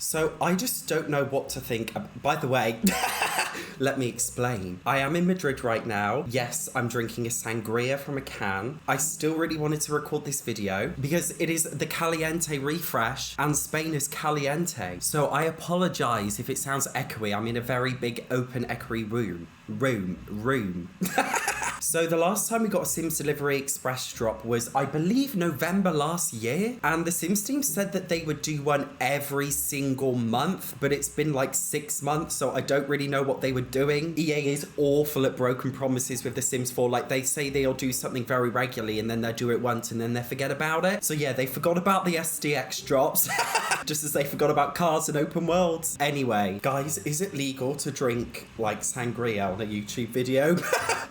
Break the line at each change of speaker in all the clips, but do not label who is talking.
So I just don't know what to think. By the way, let me explain. I am in Madrid right now. Yes, I'm drinking a sangria from a can. I still really wanted to record this video because it is the Caliente refresh and Spain is Caliente. So I apologize if it sounds echoey. I'm in a very big open echoey room. So the last time we got a Sims Delivery Express drop was, I believe, November last year. And the Sims team said that they would do one every single month, but it's been like 6 months, so I don't really know what they were doing. EA is awful at broken promises with The Sims 4. Like, they say they'll do something very regularly and then they'll do it once and then they forget about it. So yeah, they forgot about the SDX drops, just as they forgot about cars and open worlds. Anyway, guys, is it legal to drink like sangria on a YouTube video?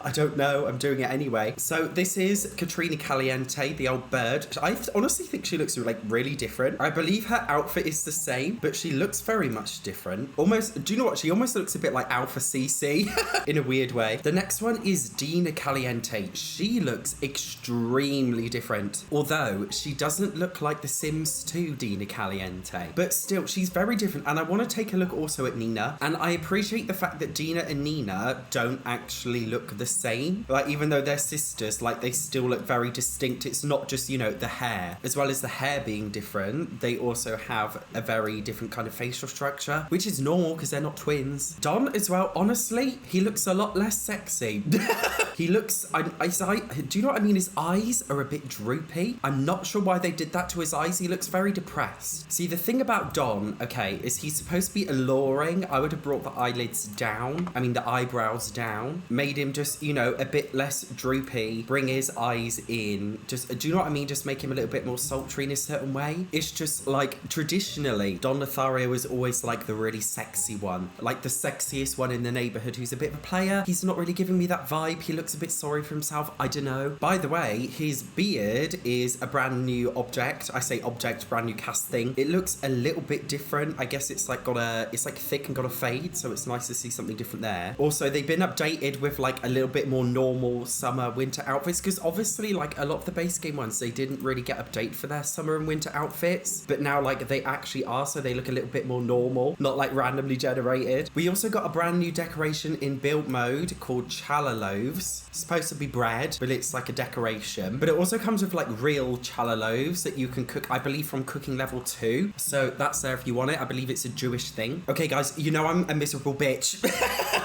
I don't know. I'm doing it anyway. So this is Katrina Caliente, the old bird. I honestly think she looks like really different. I believe her outfit is the same, but she looks very much different. Almost, do you know what? She almost looks a bit like Alpha CC in a weird way. The next one is Dina Caliente. She looks extremely different. Although she doesn't look like the Sims 2 Dina Caliente, but still she's very different. And I want to take a look also at Nina. And I appreciate the fact that Dina and Nina don't actually look the same. Like, even though they're sisters, like, they still look very distinct. It's not just, you know, the hair. As well as the hair being different, they also have a very different kind of facial structure, which is normal because they're not twins. Don as well, honestly, he looks a lot less sexy. He looks, do you know what I mean? His eyes are a bit droopy. I'm not sure why they did that to his eyes. He looks very depressed. See, the thing about Don, okay, is he's supposed to be alluring. I would have brought the eyelids down. I mean, the eyebrows down. Made him just, you know, a bit less droopy. Bring his eyes in. Just, do you know what I mean? Just make him a little bit more sultry in a certain way. It's just like, traditionally, Don Lothario is always like the really sexy one. Like the sexiest one in the neighborhood who's a bit of a player. He's not really giving me that vibe. He looks a bit sorry for himself. I don't know. By the way, his beard is a brand new object. I say object, brand new cast thing. It looks a little bit different. I guess it's like it's like thick and got a fade, so it's nice to see something different there. Also, they've been updated with like a little bit more normal summer winter outfits, because obviously like a lot of the base game ones, they didn't really get updated for their summer and winter outfits, but now like they actually are, so they look a little bit more normal, not like randomly generated. We also got a brand new decoration in build mode called challah loaves. It's supposed to be bread, but it's like a decoration. But it also comes with like real challah loaves that you can cook, I believe, from cooking level 2. So that's there if you want it. I believe it's a Jewish thing. Okay, guys, you know I'm a miserable bitch.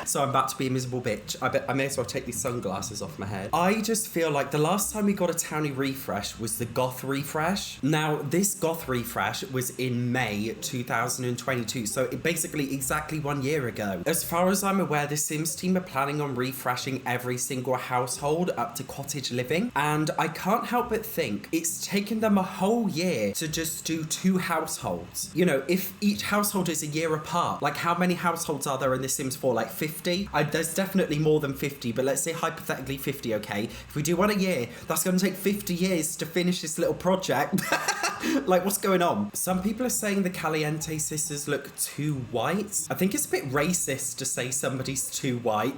So I'm about to be a miserable bitch. I may as well take these sunglasses off my head. I just feel like the last time we got a townie refresh was the goth refresh. Now, this goth refresh was in May 2022, so it basically exactly 1 year ago. As far as I'm aware, the Sims team are planning on refreshing every single household up to cottage living, and I can't help but think it's taken them a whole year to just do 2 households. You know, if each household is a year apart, like how many households are there in The Sims 4? Like 50? There's definitely more than 50, but let's say hypothetically 50, okay? If we do one a year, that's going to take 50 years to finish this little project. Like, what's going on? Some people are saying the Caliente sisters look too white. I think it's a bit racist to say somebody's too white,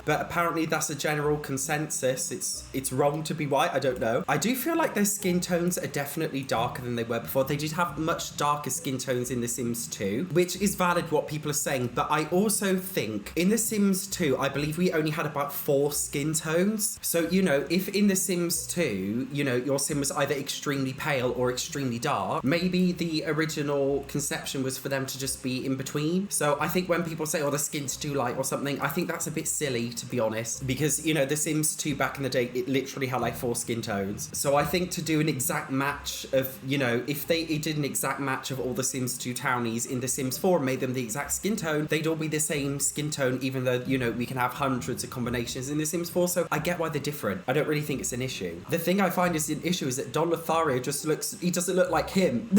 but apparently that's a general consensus. It's wrong to be white. I don't know. I do feel like their skin tones are definitely darker than they were before. They did have much darker skin tones in The Sims 2, which is valid what people are saying, but I also think in The Sims 2, I believe we only had about 4 skin tones. So, you know, if in The Sims 2, you know, your sim was either extremely pale or extremely dark, maybe the original conception was for them to just be in between. So I think when people say, oh, the skin's too light or something, I think that's a bit silly, to be honest, because, you know, The Sims 2 back in the day, it literally had like 4 skin tones. So I think to do an exact match of, you know, if they did an exact match of all the Sims 2 townies in The Sims 4 and made them the exact skin tone, they'd all be the same skin tone, even though, you know, we can have hundreds of combinations in The Sims 4. So I get why they're different. I don't really think it's an issue. The thing I find is an issue is that Don Lothario he doesn't look like him.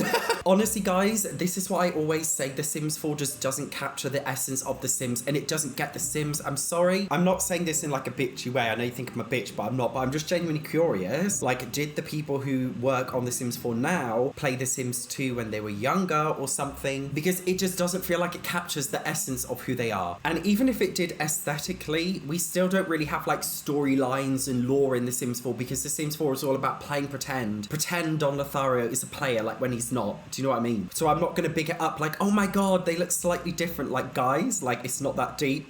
Honestly, guys, this is what I always say. The Sims 4 just doesn't capture the essence of The Sims, and it doesn't get The Sims. I'm sorry. I'm not saying this in like a bit bitchy way. I know you think I'm a bitch, but I'm not. But I'm just genuinely curious. Like, did the people who work on The Sims 4 now play The Sims 2 when they were younger or something? Because it just doesn't feel like it captures the essence of who they are. And even if it did aesthetically, we still don't really have like storylines and lore in The Sims 4, because The Sims 4 is all about playing pretend. Pretend Don Lothario is a player like when he's not. Do you know what I mean? So I'm not going to big it up like, oh my god, they look slightly different. Like, guys, like, it's not that deep.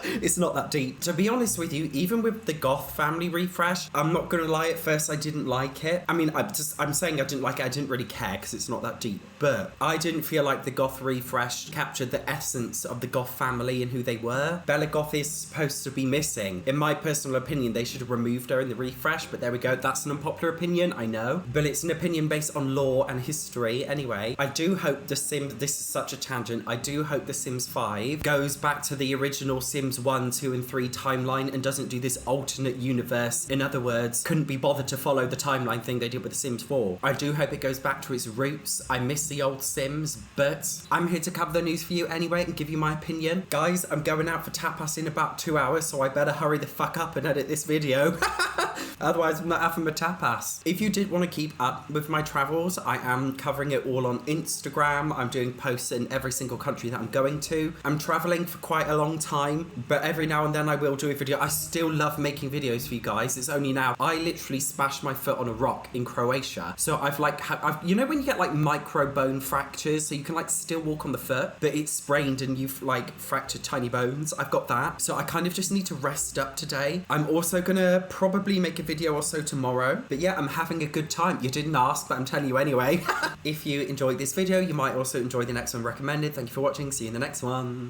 It's not that deep. To be honest with you, even with the Goth family refresh, I'm not going to lie, at first I didn't like it. I mean, I'm saying I didn't like it, I didn't really care because it's not that deep. But I didn't feel like the Goth refresh captured the essence of the Goth family and who they were. Bella Goth is supposed to be missing. In my personal opinion, they should have removed her in the refresh, but there we go. That's an unpopular opinion, I know. But it's an opinion based on lore and history anyway. I do hope The Sims, this is such a tangent, I do hope The Sims 5 goes back to the original Sims 1, 2 and 3 timeline and doesn't do this alternate universe. In other words, couldn't be bothered to follow the timeline thing they did with The Sims 4. I do hope it goes back to its roots. I miss the old Sims, but I'm here to cover the news for you anyway and give you my opinion. Guys, I'm going out for tapas in about 2 hours, so I better hurry the fuck up and edit this video. Otherwise, I'm not having my tapas. If you did want to keep up with my travels, I am covering it all on Instagram. I'm doing posts in every single country that I'm going to. I'm traveling for quite a long time, but every now and then I will do a video. I still love making videos for you guys. It's only now. I literally smashed my foot on a rock in Croatia. So I've like, you know when you get like micro bone fractures, so you can like still walk on the foot, but it's sprained and you've like fractured tiny bones? I've got that. So I kind of just need to rest up today. I'm also gonna probably make a video or so tomorrow. But yeah, I'm having a good time. You didn't ask, but I'm telling you anyway. If you enjoyed this video, you might also enjoy the next one recommended. Thank you for watching. See you in the next one.